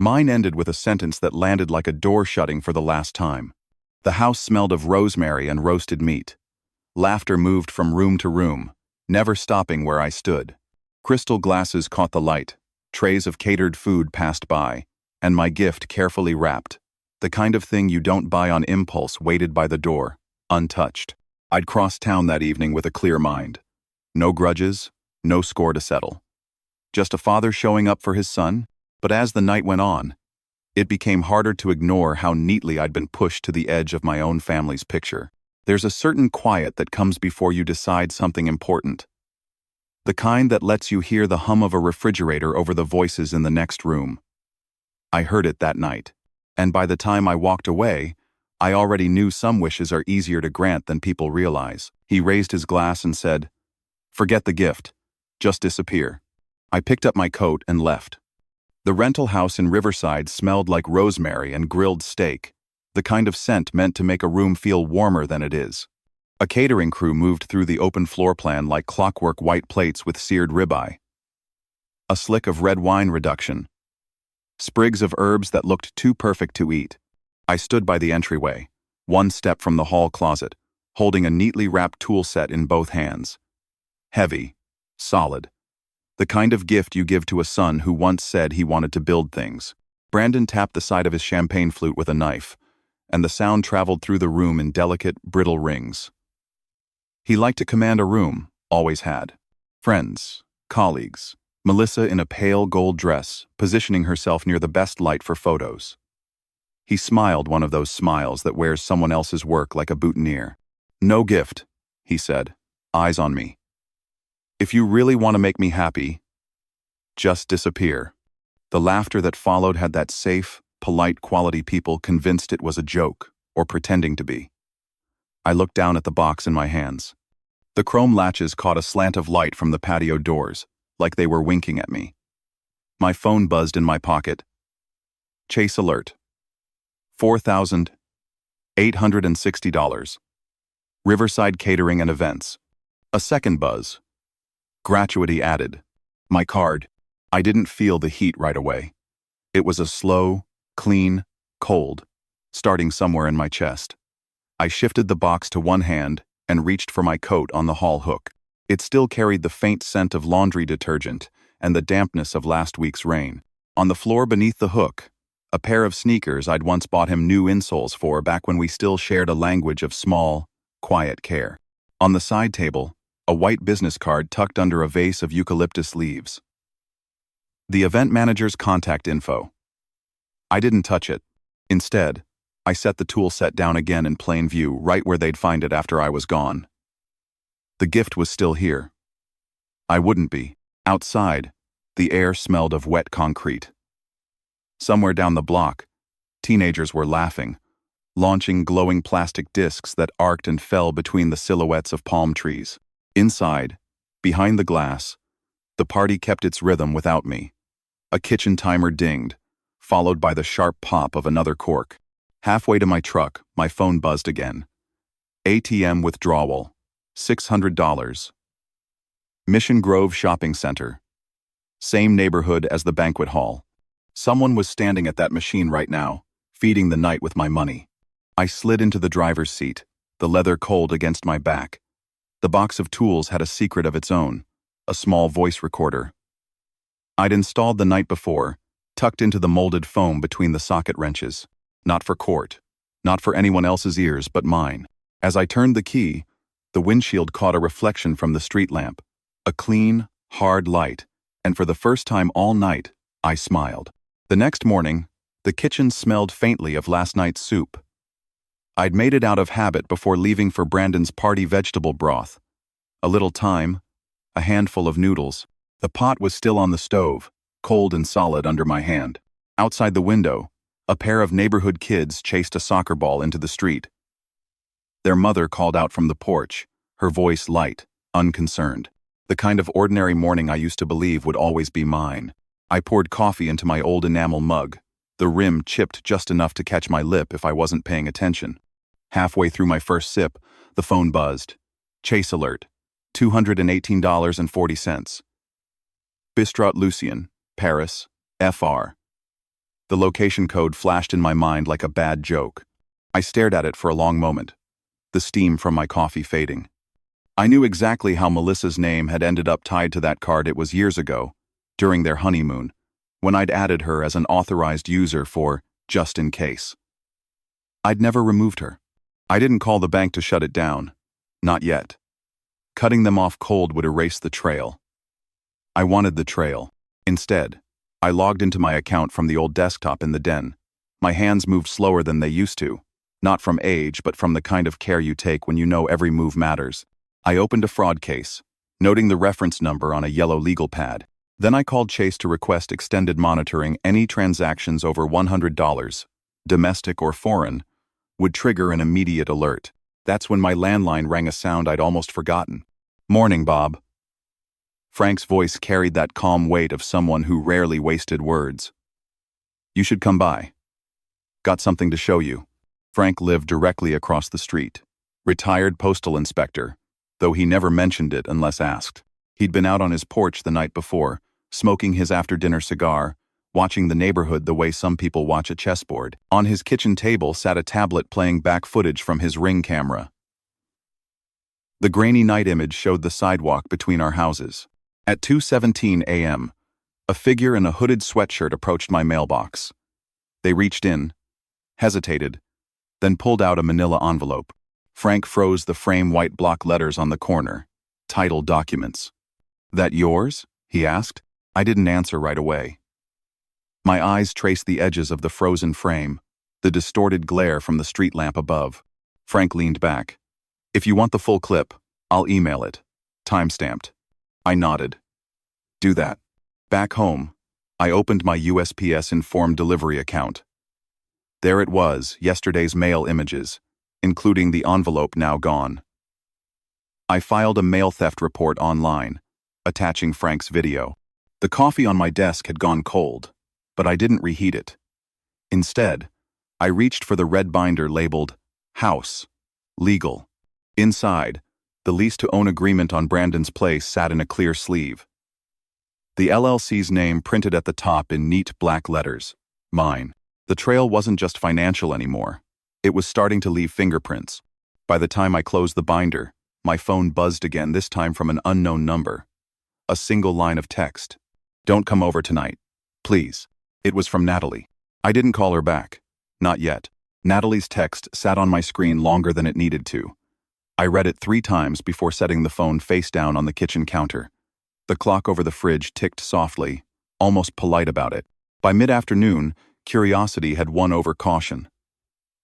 Mine ended with a sentence that landed like a door shutting for the last time. The house smelled of rosemary and roasted meat. Laughter moved from room to room, never stopping where I stood. Crystal glasses caught the light, trays of catered food passed by, and my gift carefully wrapped. The kind of thing you don't buy on impulse waited by the door, untouched. I'd crossed town that evening with a clear mind. No grudges, no score to settle. Just a father showing up for his son, but as the night went on, it became harder to ignore how neatly I'd been pushed to the edge of my own family's picture. There's a certain quiet that comes before you decide something important. The kind that lets you hear the hum of a refrigerator over the voices in the next room. I heard it that night, and by the time I walked away, I already knew some wishes are easier to grant than people realize. He raised his glass and said, "Forget the gift. Just disappear." I picked up my coat and left. The rental house in Riverside smelled like rosemary and grilled steak, the kind of scent meant to make a room feel warmer than it is. A catering crew moved through the open floor plan like clockwork white plates with seared ribeye. A slick of red wine reduction. Sprigs of herbs that looked too perfect to eat. I stood by the entryway, one step from the hall closet, holding a neatly wrapped tool set in both hands. Heavy, solid. The kind of gift you give to a son who once said he wanted to build things. Brandon tapped the side of his champagne flute with a knife, and the sound traveled through the room in delicate, brittle rings. He liked to command a room, always had. Friends, colleagues, Melissa in a pale gold dress, positioning herself near the best light for photos. He smiled, one of those smiles that wears someone else's work like a boutonniere. "No gift," he said, eyes on me. "If you really want to make me happy, just disappear." The laughter that followed had that safe, polite quality people convinced it was a joke, or pretending to be. I looked down at the box in my hands. The chrome latches caught a slant of light from the patio doors, like they were winking at me. My phone buzzed in my pocket. Chase alert. $4,860. Riverside Catering and Events. A second buzz. Gratuity added. My card. I didn't feel the heat right away. It was a slow, clean, cold, starting somewhere in my chest. I shifted the box to one hand and reached for my coat on the hall hook. It still carried the faint scent of laundry detergent and the dampness of last week's rain. On the floor beneath the hook, a pair of sneakers I'd once bought him new insoles for back when we still shared a language of small, quiet care. On the side table, a white business card tucked under a vase of eucalyptus leaves. The event manager's contact info. I didn't touch it. Instead, I set the tool set down again in plain view, right where they'd find it after I was gone. The gift was still here. I wouldn't be. Outside, the air smelled of wet concrete. Somewhere down the block, teenagers were laughing, launching glowing plastic discs that arced and fell between the silhouettes of palm trees. Inside, behind the glass, the party kept its rhythm without me. A kitchen timer dinged, followed by the sharp pop of another cork. Halfway to my truck, my phone buzzed again. ATM withdrawal. $600. Mission Grove Shopping Center. Same neighborhood as the banquet hall. Someone was standing at that machine right now, feeding the night with my money. I slid into the driver's seat, the leather cold against my back. The box of tools had a secret of its own, a small voice recorder. I'd installed the night before, tucked into the molded foam between the socket wrenches. Not for court, not for anyone else's ears but mine. As I turned the key, the windshield caught a reflection from the street lamp, a clean, hard light, and for the first time all night, I smiled. The next morning, the kitchen smelled faintly of last night's soup. I'd made it out of habit before leaving for Brandon's party vegetable broth. A little thyme, a handful of noodles. The pot was still on the stove, cold and solid under my hand. Outside the window, a pair of neighborhood kids chased a soccer ball into the street. Their mother called out from the porch, her voice light, unconcerned. The kind of ordinary morning I used to believe would always be mine. I poured coffee into my old enamel mug, the rim chipped just enough to catch my lip if I wasn't paying attention. Halfway through my first sip, the phone buzzed. Chase alert. $218.40. Bistrot Lucien, Paris, FR. The location code flashed in my mind like a bad joke. I stared at it for a long moment, the steam from my coffee fading. I knew exactly how Melissa's name had ended up tied to that card. It was years ago, during their honeymoon, when I'd added her as an authorized user for just in case. I'd never removed her. I didn't call the bank to shut it down. Not yet. Cutting them off cold would erase the trail. I wanted the trail. Instead, I logged into my account from the old desktop in the den. My hands moved slower than they used to, not from age but from the kind of care you take when you know every move matters. I opened a fraud case, noting the reference number on a yellow legal pad. Then I called Chase to request extended monitoring. Any transactions over $100, domestic or foreign, would trigger an immediate alert. That's when my landline rang a sound I'd almost forgotten. "Morning, Bob." Frank's voice carried that calm weight of someone who rarely wasted words. "You should come by. Got something to show you." Frank lived directly across the street. Retired postal inspector, though he never mentioned it unless asked. He'd been out on his porch the night before, smoking his after-dinner cigar, watching the neighborhood the way some people watch a chessboard. On his kitchen table sat a tablet playing back footage from his Ring camera. The grainy night image showed the sidewalk between our houses. At 2:17 a.m., a figure in a hooded sweatshirt approached my mailbox. They reached in, hesitated, then pulled out a manila envelope. Frank froze the frame white block letters on the corner. Title documents. "That yours?" he asked. I didn't answer right away. My eyes traced the edges of the frozen frame, the distorted glare from the street lamp above. Frank leaned back. "If you want the full clip, I'll email it. Time-stamped." I nodded. "Do that." Back home, I opened my USPS Informed Delivery account. There it was, yesterday's mail images, including the envelope now gone. I filed a mail theft report online, attaching Frank's video. The coffee on my desk had gone cold, but I didn't reheat it. Instead, I reached for the red binder labeled House, Legal. Inside, the lease-to-own agreement on Brandon's place sat in a clear sleeve. The LLC's name printed at the top in neat black letters. Mine. The trail wasn't just financial anymore. It was starting to leave fingerprints. By the time I closed the binder, my phone buzzed again, this time from an unknown number. A single line of text. "Don't come over tonight. Please." It was from Natalie. I didn't call her back. Not yet. Natalie's text sat on my screen longer than it needed to. I read it 3 times before setting the phone face down on the kitchen counter. The clock over the fridge ticked softly, almost polite about it. By mid-afternoon, curiosity had won over caution.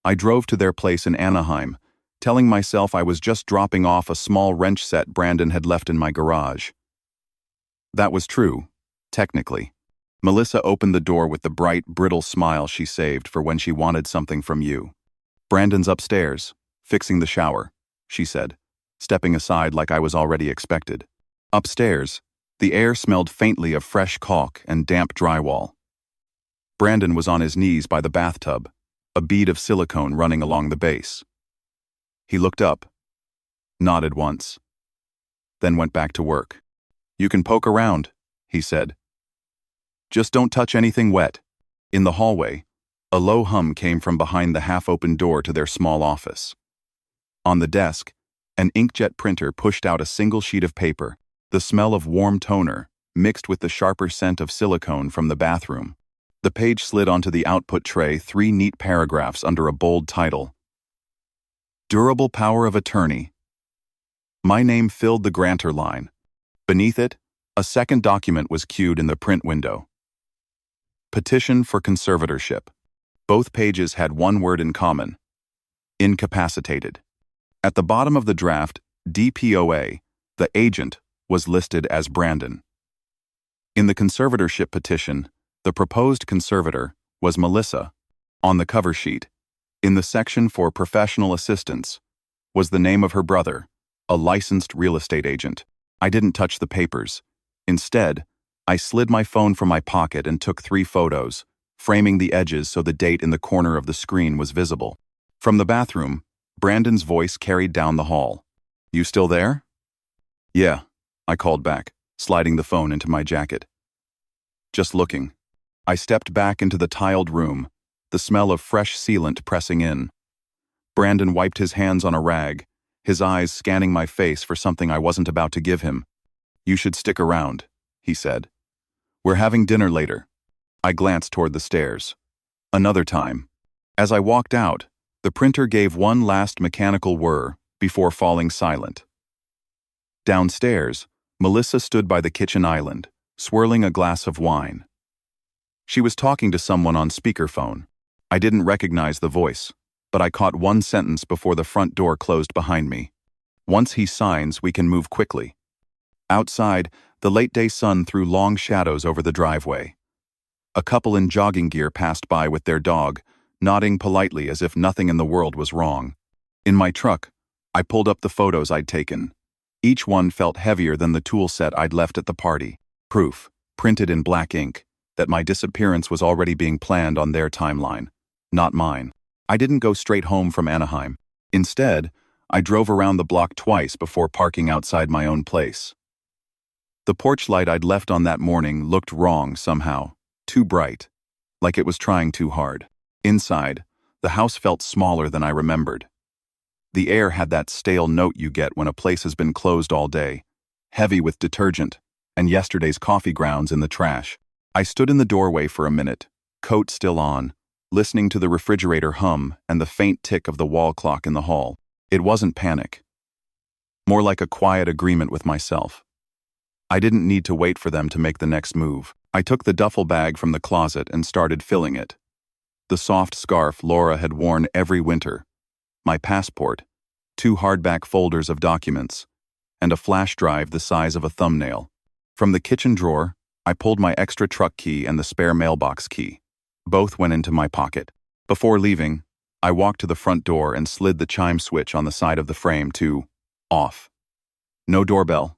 I drove to their place in Anaheim, telling myself I was just dropping off a small wrench set Brandon had left in my garage. That was true, technically. Melissa opened the door with the bright, brittle smile she saved for when she wanted something from you. "Brandon's upstairs, fixing the shower," she said, stepping aside like I was already expected. Upstairs, the air smelled faintly of fresh caulk and damp drywall. Brandon was on his knees by the bathtub, a bead of silicone running along the base. He looked up, nodded once, then went back to work. "You can poke around," he said. "Just don't touch anything wet." In the hallway, a low hum came from behind the half-open door to their small office. On the desk, an inkjet printer pushed out a single sheet of paper, the smell of warm toner, mixed with the sharper scent of silicone from the bathroom. The page slid onto the output tray, 3 neat paragraphs under a bold title. Durable Power of Attorney. My name filled the grantor line. Beneath it, a second document was queued in the print window. Petition for conservatorship. Both pages had one word in common: incapacitated. At the bottom of the draft, DPOA, the agent, was listed as Brandon. In the conservatorship petition, the proposed conservator was Melissa. On the cover sheet, in the section for professional assistance, was the name of her brother, a licensed real estate agent. I didn't touch the papers. Instead, I slid my phone from my pocket and took 3 photos, framing the edges so the date in the corner of the screen was visible. From the bathroom, Brandon's voice carried down the hall. "You still there?" "Yeah," I called back, sliding the phone into my jacket. "Just looking." I stepped back into the tiled room, the smell of fresh sealant pressing in. Brandon wiped his hands on a rag, his eyes scanning my face for something I wasn't about to give him. "You should stick around," he said. "We're having dinner later." I glanced toward the stairs. Another time. As I walked out, the printer gave one last mechanical whir before falling silent. Downstairs, Melissa stood by the kitchen island, swirling a glass of wine. She was talking to someone on speakerphone. I didn't recognize the voice, but I caught one sentence before the front door closed behind me. "Once he signs, we can move quickly." Outside, the late-day sun threw long shadows over the driveway. A couple in jogging gear passed by with their dog, nodding politely as if nothing in the world was wrong. In my truck, I pulled up the photos I'd taken. Each one felt heavier than the tool set I'd left at the party. Proof, printed in black ink, that my disappearance was already being planned on their timeline, not mine. I didn't go straight home from Anaheim. Instead, I drove around the block twice before parking outside my own place. The porch light I'd left on that morning looked wrong somehow, too bright, like it was trying too hard. Inside, the house felt smaller than I remembered. The air had that stale note you get when a place has been closed all day, heavy with detergent, and yesterday's coffee grounds in the trash. I stood in the doorway for a minute, coat still on, listening to the refrigerator hum and the faint tick of the wall clock in the hall. It wasn't panic. More like a quiet agreement with myself. I didn't need to wait for them to make the next move. I took the duffel bag from the closet and started filling it. The soft scarf Laura had worn every winter, my passport, 2 hardback folders of documents, and a flash drive the size of a thumbnail. From the kitchen drawer, I pulled my extra truck key and the spare mailbox key. Both went into my pocket. Before leaving, I walked to the front door and slid the chime switch on the side of the frame to off. No doorbell,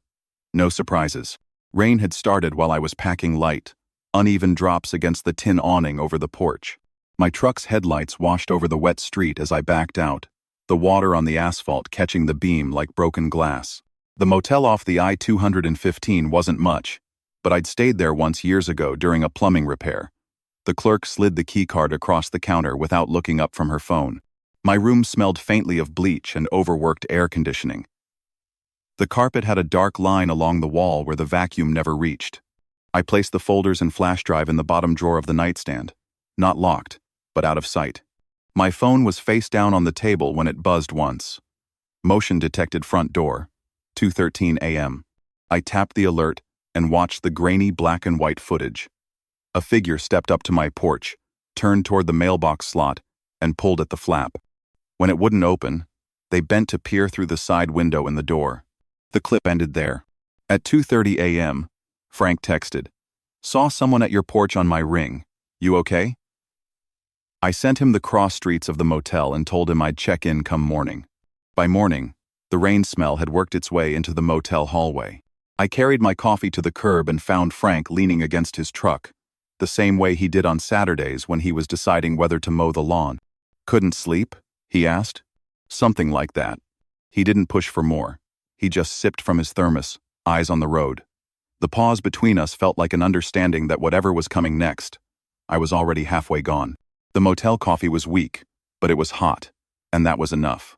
no surprises. Rain had started while I was packing light, uneven drops against the tin awning over the porch. My truck's headlights washed over the wet street as I backed out, the water on the asphalt catching the beam like broken glass. The motel off the I-215 wasn't much, but I'd stayed there once years ago during a plumbing repair. The clerk slid the keycard across the counter without looking up from her phone. My room smelled faintly of bleach and overworked air conditioning. The carpet had a dark line along the wall where the vacuum never reached. I placed the folders and flash drive in the bottom drawer of the nightstand, not locked, but out of sight. My phone was face down on the table when it buzzed once. Motion detected front door, 2:13 a.m. I tapped the alert and watched the grainy black and white footage. A figure stepped up to my porch, turned toward the mailbox slot, and pulled at the flap. When it wouldn't open, they bent to peer through the side window in the door. The clip ended there. At 2:30 a.m., Frank texted, "Saw someone at your porch on my ring. You okay?" I sent him the cross streets of the motel and told him I'd check in come morning. By morning, the rain smell had worked its way into the motel hallway. I carried my coffee to the curb and found Frank leaning against his truck, the same way he did on Saturdays when he was deciding whether to mow the lawn. "Couldn't sleep?" he asked. Something like that. He didn't push for more. He just sipped from his thermos, eyes on the road. The pause between us felt like an understanding that whatever was coming next, I was already halfway gone. The motel coffee was weak, but it was hot, and that was enough.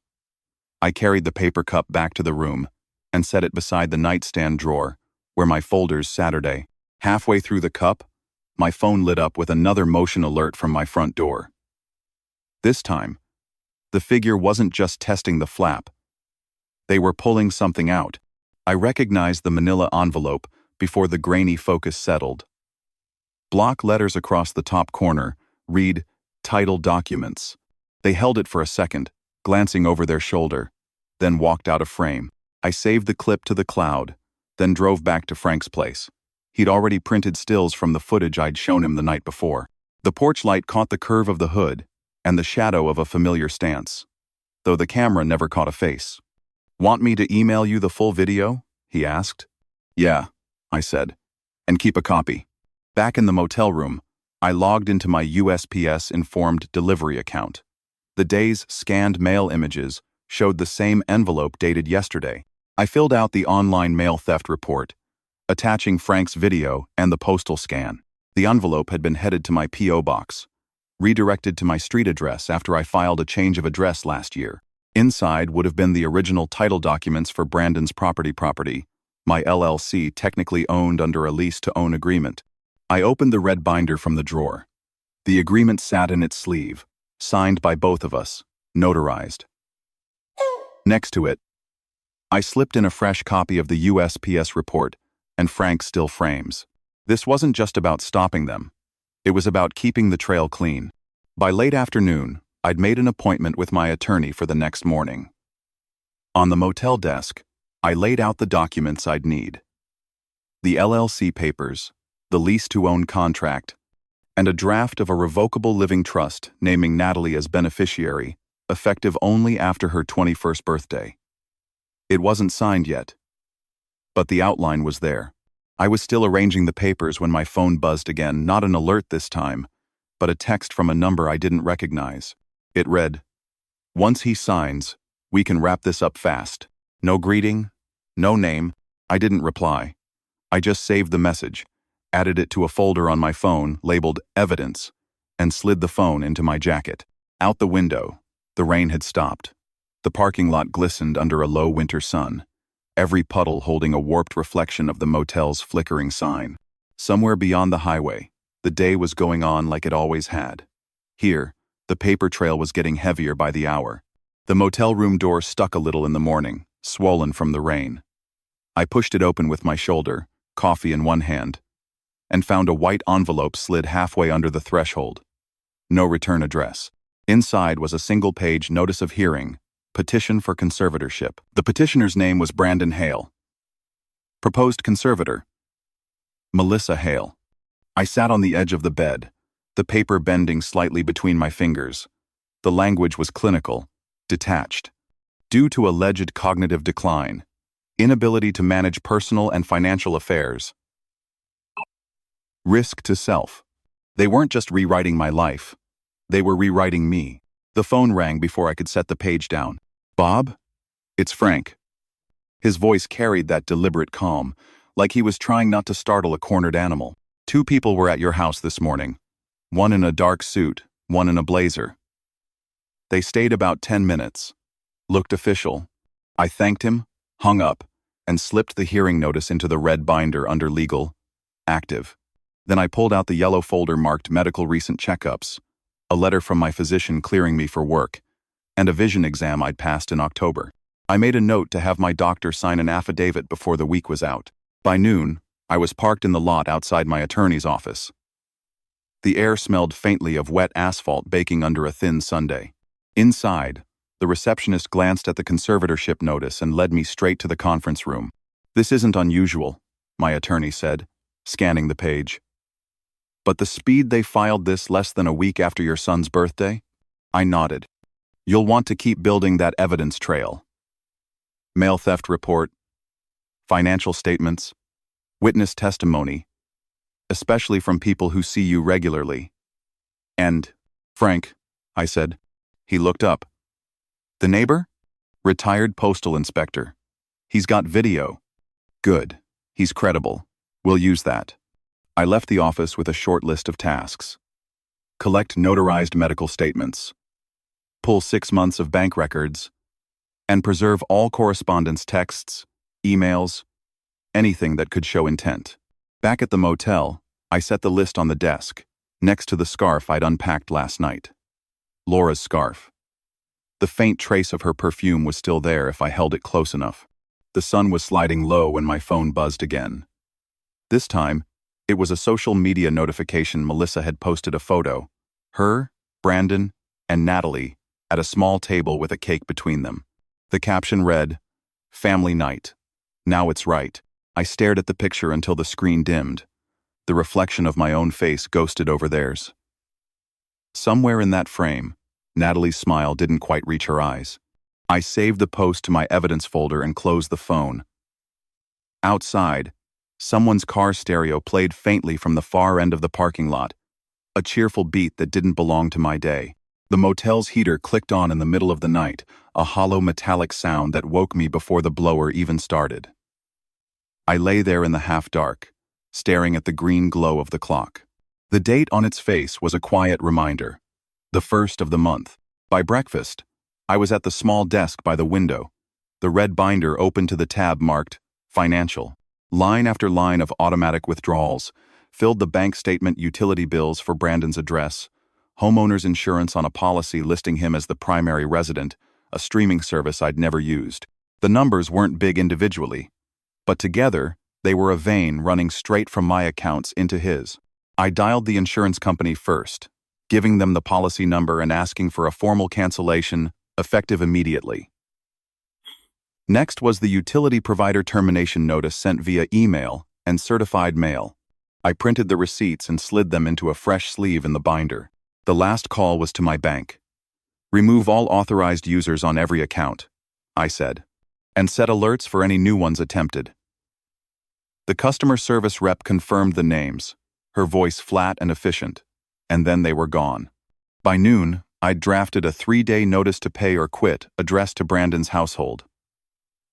I carried the paper cup back to the room and set it beside the nightstand drawer, where my folders Saturday. Halfway through the cup, my phone lit up with another motion alert from my front door. This time, the figure wasn't just testing the flap. They were pulling something out. I recognized the manila envelope before the grainy focus settled. Block letters across the top corner read, "Title Documents." They held it for a second, glancing over their shoulder, then walked out of frame. I saved the clip to the cloud, then drove back to Frank's place. He'd already printed stills from the footage I'd shown him the night before. The porch light caught the curve of the hood and the shadow of a familiar stance, though the camera never caught a face. "Want me to email you the full video?" he asked. "Yeah," I said, "and keep a copy." Back in the motel room, I logged into my USPS-informed delivery account. The day's scanned mail images showed the same envelope dated yesterday. I filled out the online mail theft report, attaching Frank's video and the postal scan. The envelope had been headed to my P.O. box, redirected to my street address after I filed a change of address last year. Inside would have been the original title documents for Brandon's property, my LLC technically owned under a lease-to-own agreement. I opened the red binder from the drawer. The agreement sat in its sleeve, signed by both of us, notarized. Next to it, I slipped in a fresh copy of the USPS report and Frank's still frames. This wasn't just about stopping them. It was about keeping the trail clean. By late afternoon, I'd made an appointment with my attorney for the next morning. On the motel desk, I laid out the documents I'd need. The LLC papers, the lease-to-own contract, and a draft of a revocable living trust naming Natalie as beneficiary, effective only after her 21st birthday. It wasn't signed yet, but the outline was there. I was still arranging the papers when my phone buzzed again, not an alert this time, but a text from a number I didn't recognize. It read, "Once he signs, we can wrap this up fast. No greeting, no name." I didn't reply. I just saved the message, added it to a folder on my phone labeled Evidence, and slid the phone into my jacket. Out the window, the rain had stopped. The parking lot glistened under a low winter sun, every puddle holding a warped reflection of the motel's flickering sign. Somewhere beyond the highway, the day was going on like it always had. Here, the paper trail was getting heavier by the hour. The motel room door stuck a little in the morning, swollen from the rain. I pushed it open with my shoulder, coffee in one hand, and found a white envelope slid halfway under the threshold. No return address. Inside was a single-page notice of hearing, petition for conservatorship. The petitioner's name was Brandon Hale. Proposed conservator, Melissa Hale. I sat on the edge of the bed, the paper bending slightly between my fingers. The language was clinical, detached. Due to alleged cognitive decline, inability to manage personal and financial affairs, risk to self. They weren't just rewriting my life. They were rewriting me. The phone rang before I could set the page down. "Bob? It's Frank." His voice carried that deliberate calm, like he was trying not to startle a cornered animal. "Two people were at your house this morning. One in a dark suit, one in a blazer. They stayed about 10 minutes. Looked official." I thanked him, hung up, and slipped the hearing notice into the red binder under legal, active. Then I pulled out the yellow folder marked medical recent checkups, a letter from my physician clearing me for work, and a vision exam I'd passed in October. I made a note to have my doctor sign an affidavit before the week was out. By noon, I was parked in the lot outside my attorney's office. The air smelled faintly of wet asphalt baking under a thin Sunday. Inside, the receptionist glanced at the conservatorship notice and led me straight to the conference room. "This isn't unusual," my attorney said, scanning the page. "But the speed they filed this less than a week after your son's birthday?" I nodded. "You'll want to keep building that evidence trail. Mail theft report, financial statements, witness testimony, especially from people who see you regularly. And, Frank," I said. He looked up. "The neighbor? Retired postal inspector. He's got video." "Good. He's credible. We'll use that." I left the office with a short list of tasks. Collect notarized medical statements, pull 6 months of bank records, and preserve all correspondence texts, emails, anything that could show intent. Back at the motel, I set the list on the desk, next to the scarf I'd unpacked last night. Laura's scarf. The faint trace of her perfume was still there if I held it close enough. The sun was sliding low when my phone buzzed again. This time, it was a social media notification. Melissa had posted a photo. Her, Brandon, and Natalie at a small table with a cake between them. The caption read, "Family night. Now it's right." I stared at the picture until the screen dimmed. The reflection of my own face ghosted over theirs. Somewhere in that frame, Natalie's smile didn't quite reach her eyes. I saved the post to my evidence folder and closed the phone. Outside, someone's car stereo played faintly from the far end of the parking lot, a cheerful beat that didn't belong to my day. The motel's heater clicked on in the middle of the night, a hollow metallic sound that woke me before the blower even started. I lay there in the half-dark, staring at the green glow of the clock. The date on its face was a quiet reminder. The first of the month. By breakfast, I was at the small desk by the window, the red binder open to the tab marked Financial. Line after line of automatic withdrawals filled the bank statement, utility bills for Brandon's address, homeowner's insurance on a policy listing him as the primary resident, a streaming service I'd never used. The numbers weren't big individually, but together, they were a vein running straight from my accounts into his. I dialed the insurance company first, giving them the policy number and asking for a formal cancellation, effective immediately. Next was the utility provider termination notice sent via email and certified mail. I printed the receipts and slid them into a fresh sleeve in the binder. The last call was to my bank. Remove all authorized users on every account, I said, and set alerts for any new ones attempted. The customer service rep confirmed the names, her voice flat and efficient, and then they were gone. By noon, I'd drafted a 3-day notice to pay or quit addressed to Brandon's household.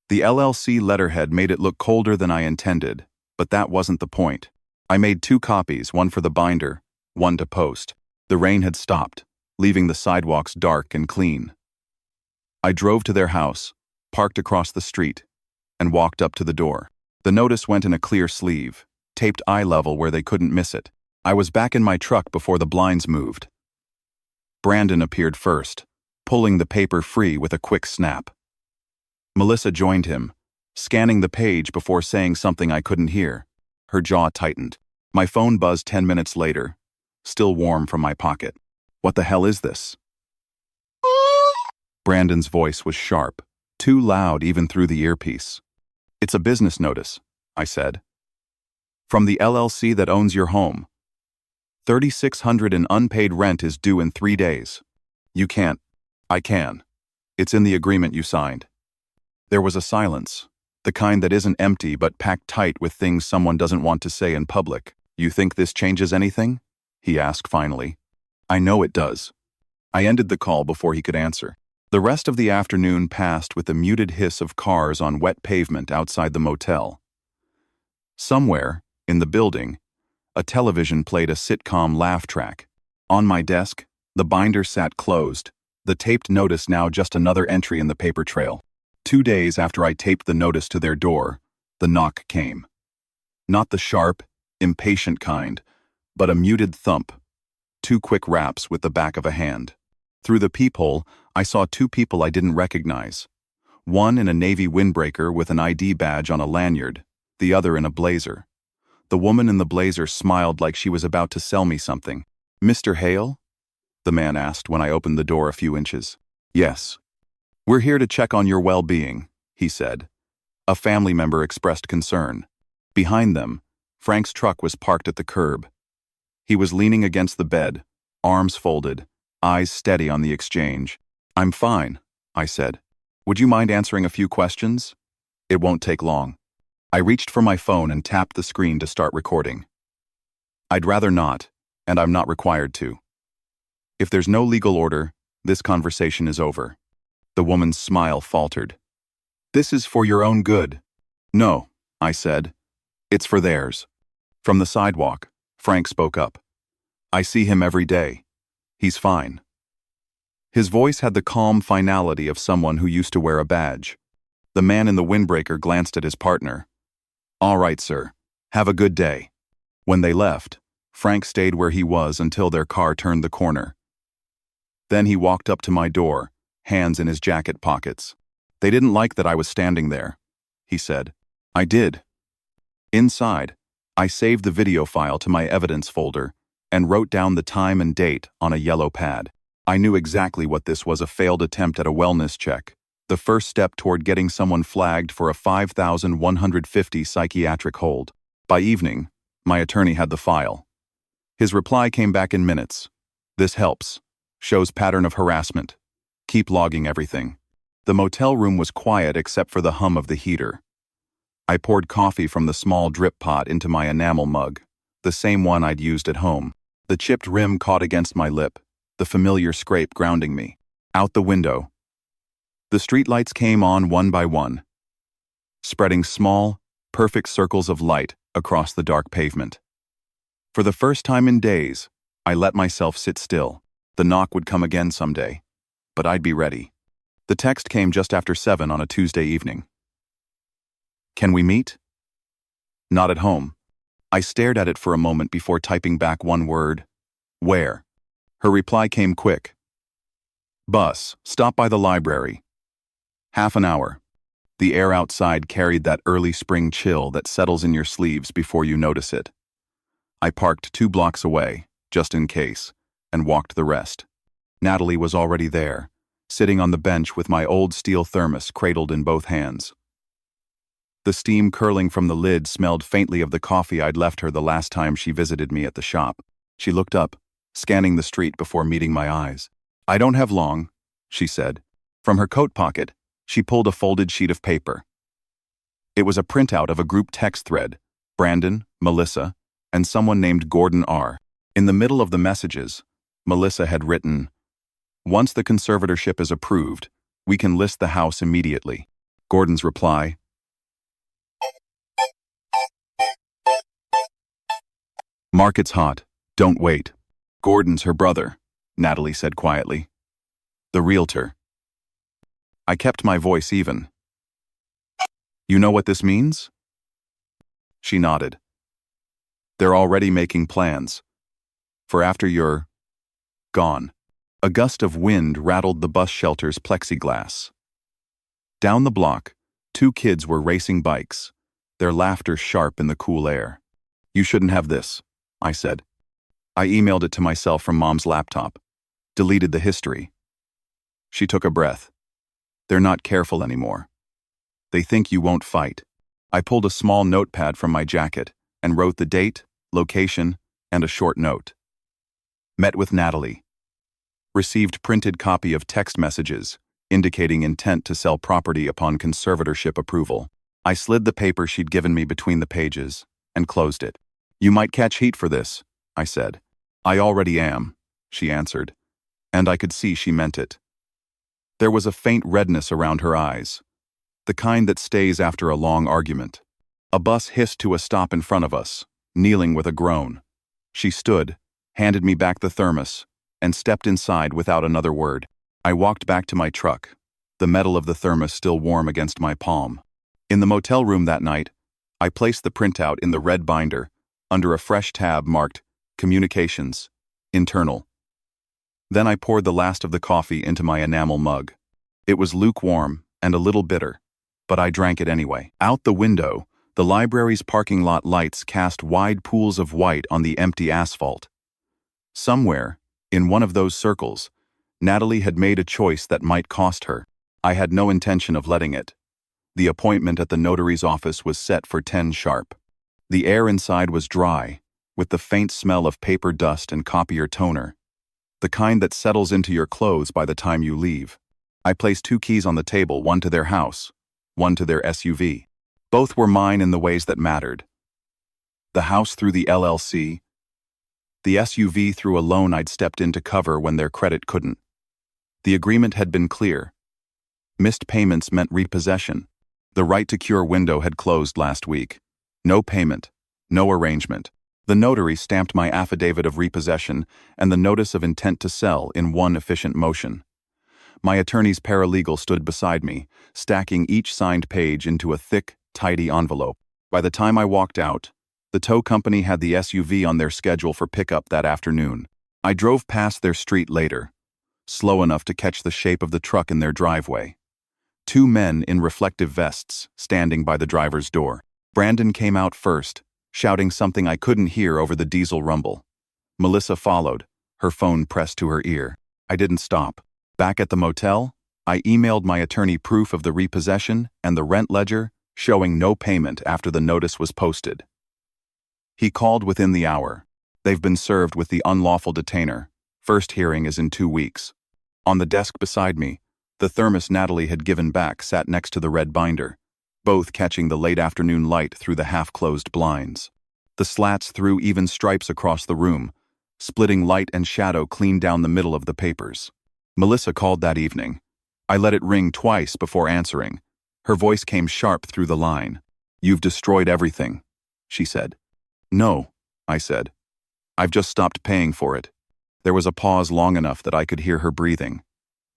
The LLC letterhead made it look colder than I intended, but that wasn't the point. I made 2 copies, one for the binder, one to post. The rain had stopped, leaving the sidewalks dark and clean. I drove to their house, parked across the street, and walked up to the door. The notice went in a clear sleeve, taped eye level where they couldn't miss it. I was back in my truck before the blinds moved. Brandon appeared first, pulling the paper free with a quick snap. Melissa joined him, scanning the page before saying something I couldn't hear. Her jaw tightened. My phone buzzed 10 minutes later, still warm from my pocket. What the hell is this? Brandon's voice was sharp, too loud even through the earpiece. It's a business notice, I said. From the LLC that owns your home. $3,600 in unpaid rent is due in 3 days. You can't. I can. It's in the agreement you signed. There was a silence, the kind that isn't empty but packed tight with things someone doesn't want to say in public. You think this changes anything? He asked finally. I know it does. I ended the call before he could answer. The rest of the afternoon passed with the muted hiss of cars on wet pavement outside the motel. Somewhere, in the building, a television played a sitcom laugh track. On my desk, the binder sat closed, the taped notice now just another entry in the paper trail. 2 days after I taped the notice to their door, the knock came. Not the sharp, impatient kind, but a muted thump. 2 quick raps with the back of a hand. Through the peephole, I saw 2 people I didn't recognize. One in a navy windbreaker with an ID badge on a lanyard, the other in a blazer. The woman in the blazer smiled like she was about to sell me something. Mr. Hale? The man asked when I opened the door a few inches. Yes. We're here to check on your well-being, he said. A family member expressed concern. Behind them, Frank's truck was parked at the curb. He was leaning against the bed, arms folded, eyes steady on the exchange. I'm fine, I said. Would you mind answering a few questions? It won't take long. I reached for my phone and tapped the screen to start recording. I'd rather not, and I'm not required to. If there's no legal order, this conversation is over. The woman's smile faltered. This is for your own good. No, I said. It's for theirs. From the sidewalk, Frank spoke up. I see him every day. He's fine. His voice had the calm finality of someone who used to wear a badge. The man in the windbreaker glanced at his partner. All right, sir. Have a good day. When they left, Frank stayed where he was until their car turned the corner. Then he walked up to my door, hands in his jacket pockets. They didn't like that I was standing there, he said. I did. Inside, I saved the video file to my evidence folder and wrote down the time and date on a yellow pad. I knew exactly what this was: a failed attempt at a wellness check, the first step toward getting someone flagged for a $5,150 psychiatric hold. By evening, my attorney had the file. His reply came back in minutes. This helps. Shows pattern of harassment. Keep logging everything. The motel room was quiet except for the hum of the heater. I poured coffee from the small drip pot into my enamel mug, the same one I'd used at home. The chipped rim caught against my lip, the familiar scrape grounding me. Out the window. The streetlights came on one by one, spreading small, perfect circles of light across the dark pavement. For the first time in days, I let myself sit still. The knock would come again someday, but I'd be ready. The text came just after 7 on a Tuesday evening. Can we meet? Not at home. I stared at it for a moment before typing back one word. Where? Her reply came quick. Bus, stop by the library. Half an hour. The air outside carried that early spring chill that settles in your sleeves before you notice it. I parked 2 blocks away, just in case, and walked the rest. Natalie was already there, sitting on the bench with my old steel thermos cradled in both hands. The steam curling from the lid smelled faintly of the coffee I'd left her the last time she visited me at the shop. She looked up, scanning the street before meeting my eyes. I don't have long, she said. From her coat pocket, she pulled a folded sheet of paper. It was a printout of a group text thread, Brandon, Melissa, and someone named Gordon R. In the middle of the messages, Melissa had written, "Once the conservatorship is approved, we can list the house immediately." Gordon's reply, "Market's hot. Don't wait." Gordon's her brother, Natalie said quietly. The realtor. I kept my voice even. You know what this means? She nodded. They're already making plans. For after you're gone. A gust of wind rattled the bus shelter's plexiglass. Down the block, 2 kids were racing bikes, their laughter sharp in the cool air. You shouldn't have this, I said. I emailed it to myself from Mom's laptop. Deleted the history. She took a breath. They're not careful anymore. They think you won't fight. I pulled a small notepad from my jacket and wrote the date, location, and a short note. Met with Natalie. Received printed copy of text messages indicating intent to sell property upon conservatorship approval. I slid the paper she'd given me between the pages and closed it. You might catch heat for this, I said. I already am, she answered, and I could see she meant it. There was a faint redness around her eyes, the kind that stays after a long argument. A bus hissed to a stop in front of us, kneeling with a groan. She stood, handed me back the thermos, and stepped inside without another word. I walked back to my truck, the metal of the thermos still warm against my palm. In the motel room that night, I placed the printout in the red binder, under a fresh tab marked Communications, Internal. Then I poured the last of the coffee into my enamel mug. It was lukewarm and a little bitter, but I drank it anyway. Out the window, the library's parking lot lights cast wide pools of white on the empty asphalt. Somewhere, in one of those circles, Natalie had made a choice that might cost her. I had no intention of letting it. The appointment at the notary's office was set for 10 sharp. The air inside was dry, with the faint smell of paper dust and copier toner, the kind that settles into your clothes by the time you leave. I placed 2 keys on the table, one to their house, one to their SUV. Both were mine in the ways that mattered. The house through the LLC, the SUV through a loan I'd stepped in to cover when their credit couldn't. The agreement had been clear. Missed payments meant repossession. The right to cure window had closed last week. No payment, no arrangement. The notary stamped my affidavit of repossession and the notice of intent to sell in one efficient motion. My attorney's paralegal stood beside me, stacking each signed page into a thick, tidy envelope. By the time I walked out, the tow company had the SUV on their schedule for pickup that afternoon. I drove past their street later, slow enough to catch the shape of the truck in their driveway. 2 men in reflective vests standing by the driver's door. Brandon came out first, shouting something I couldn't hear over the diesel rumble. Melissa followed, her phone pressed to her ear. I didn't stop. Back at the motel, I emailed my attorney proof of the repossession and the rent ledger, showing no payment after the notice was posted. He called within the hour. They've been served with the unlawful detainer. First hearing is in 2 weeks. On the desk beside me, the thermos Natalie had given back sat next to the red binder, both catching the late afternoon light through the half-closed blinds. The slats threw even stripes across the room, splitting light and shadow clean down the middle of the papers. Melissa called that evening. I let it ring twice before answering. Her voice came sharp through the line. "You've destroyed everything," she said. "No," I said. I've just stopped paying for it. There was a pause long enough that I could hear her breathing.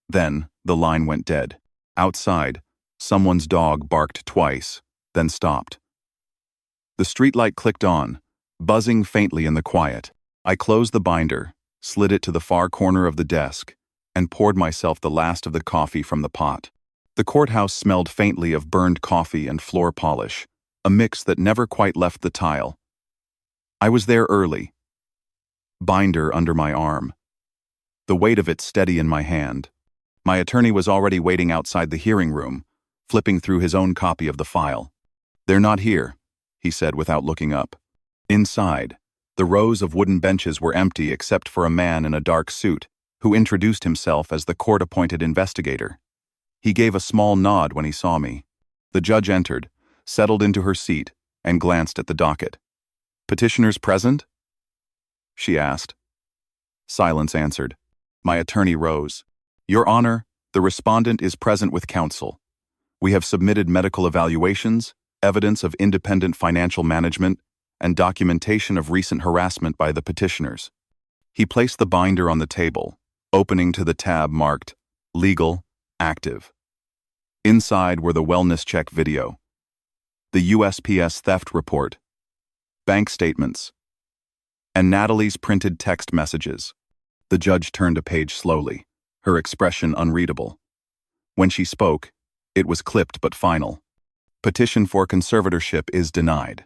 Then, the line went dead. Outside, someone's dog barked twice, then stopped. The streetlight clicked on, buzzing faintly in the quiet. I closed the binder, slid it to the far corner of the desk, and poured myself the last of the coffee from the pot. The courthouse smelled faintly of burned coffee and floor polish, a mix that never quite left the tile. I was there early. Binder under my arm. The weight of it steady in my hand. My attorney was already waiting outside the hearing room, flipping through his own copy of the file. "They're not here," he said without looking up. Inside, the rows of wooden benches were empty except for a man in a dark suit, who introduced himself as the court-appointed investigator. He gave a small nod when he saw me. The judge entered, settled into her seat, and glanced at the docket. "Petitioners present?" she asked. Silence answered. My attorney rose. "Your Honor, the respondent is present with counsel. We have submitted medical evaluations, evidence of independent financial management, and documentation of recent harassment by the petitioners." He placed the binder on the table, opening to the tab marked Legal, Active. Inside were the wellness check video, the USPS theft report, bank statements, and Natalie's printed text messages. The judge turned a page slowly, her expression unreadable. When she spoke, it was clipped but final. "Petition for conservatorship is denied."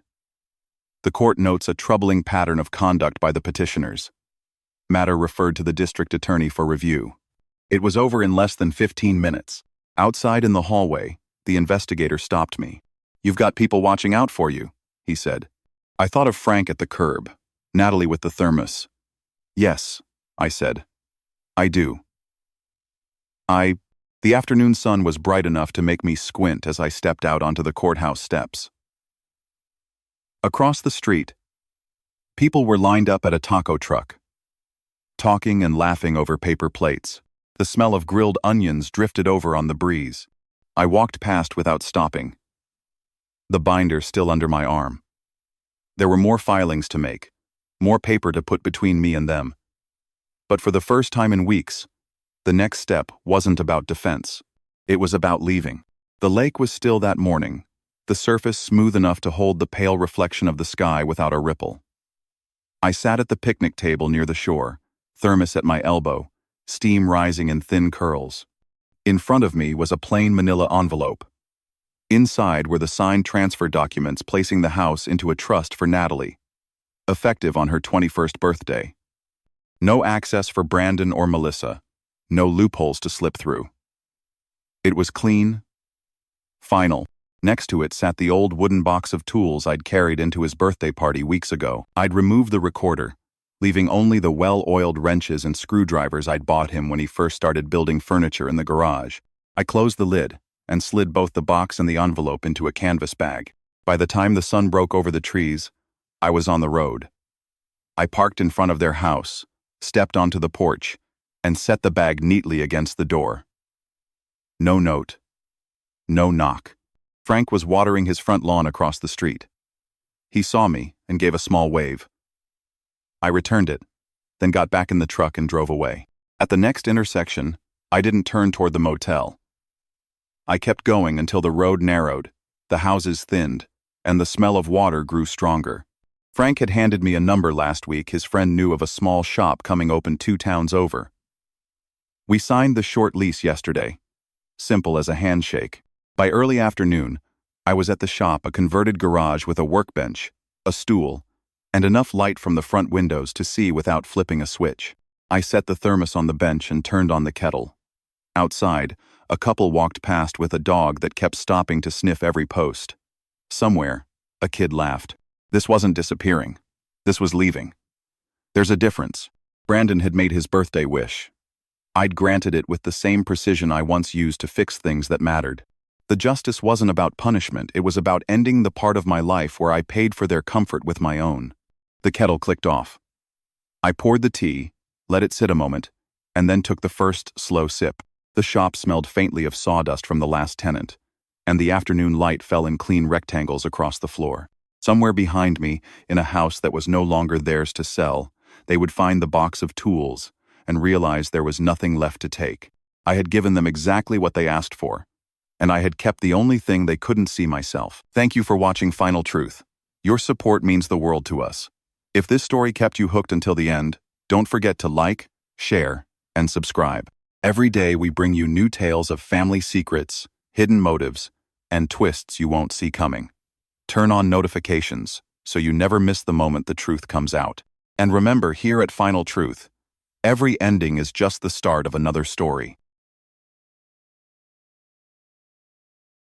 The court notes a troubling pattern of conduct by the petitioners. Matter referred to the district attorney for review. It was over in less than 15 minutes. Outside in the hallway, the investigator stopped me. "You've got people watching out for you," he said. I thought of Frank at the curb, Natalie with the thermos. "Yes," I said. "I do." The afternoon sun was bright enough to make me squint as I stepped out onto the courthouse steps. Across the street, people were lined up at a taco truck, talking and laughing over paper plates. The smell of grilled onions drifted over on the breeze. I walked past without stopping, the binder still under my arm. There were more filings to make, more paper to put between me and them. But for the first time in weeks, the next step wasn't about defense. It was about leaving. The lake was still that morning, the surface smooth enough to hold the pale reflection of the sky without a ripple. I sat at the picnic table near the shore, thermos at my elbow, steam rising in thin curls. In front of me was a plain manila envelope. Inside were the signed transfer documents placing the house into a trust for Natalie, effective on her 21st birthday. No access for Brandon or Melissa, no loopholes to slip through. It was clean, final. Next to it sat the old wooden box of tools I'd carried into his birthday party weeks ago. I'd removed the recorder, leaving only the well-oiled wrenches and screwdrivers I'd bought him when he first started building furniture in the garage. I closed the lid and slid both the box and the envelope into a canvas bag. By the time the sun broke over the trees, I was on the road. I parked in front of their house, stepped onto the porch, and set the bag neatly against the door. No note. No knock. Frank was watering his front lawn across the street. He saw me and gave a small wave. I returned it, then got back in the truck and drove away. At the next intersection, I didn't turn toward the motel. I kept going until the road narrowed, the houses thinned, and the smell of water grew stronger. Frank had handed me a number last week his friend knew of a small shop coming open 2 towns over. We signed the short lease yesterday, simple as a handshake. By early afternoon, I was at the shop, a converted garage with a workbench, a stool, and enough light from the front windows to see without flipping a switch. I set the thermos on the bench and turned on the kettle. Outside, a couple walked past with a dog that kept stopping to sniff every post. Somewhere, a kid laughed. This wasn't disappearing. This was leaving. There's a difference. Brandon had made his birthday wish. I'd granted it with the same precision I once used to fix things that mattered. The justice wasn't about punishment, it was about ending the part of my life where I paid for their comfort with my own. The kettle clicked off. I poured the tea, let it sit a moment, and then took the first slow sip. The shop smelled faintly of sawdust from the last tenant, and the afternoon light fell in clean rectangles across the floor. Somewhere behind me, in a house that was no longer theirs to sell, they would find the box of tools and realize there was nothing left to take. I had given them exactly what they asked for, and I had kept the only thing they couldn't see: myself. Thank you for watching Final Truth. Your support means the world to us. If this story kept you hooked until the end, don't forget to like, share, and subscribe. Every day we bring you new tales of family secrets, hidden motives, and twists you won't see coming. Turn on notifications so you never miss the moment the truth comes out. And remember, here at Final Truth, every ending is just the start of another story.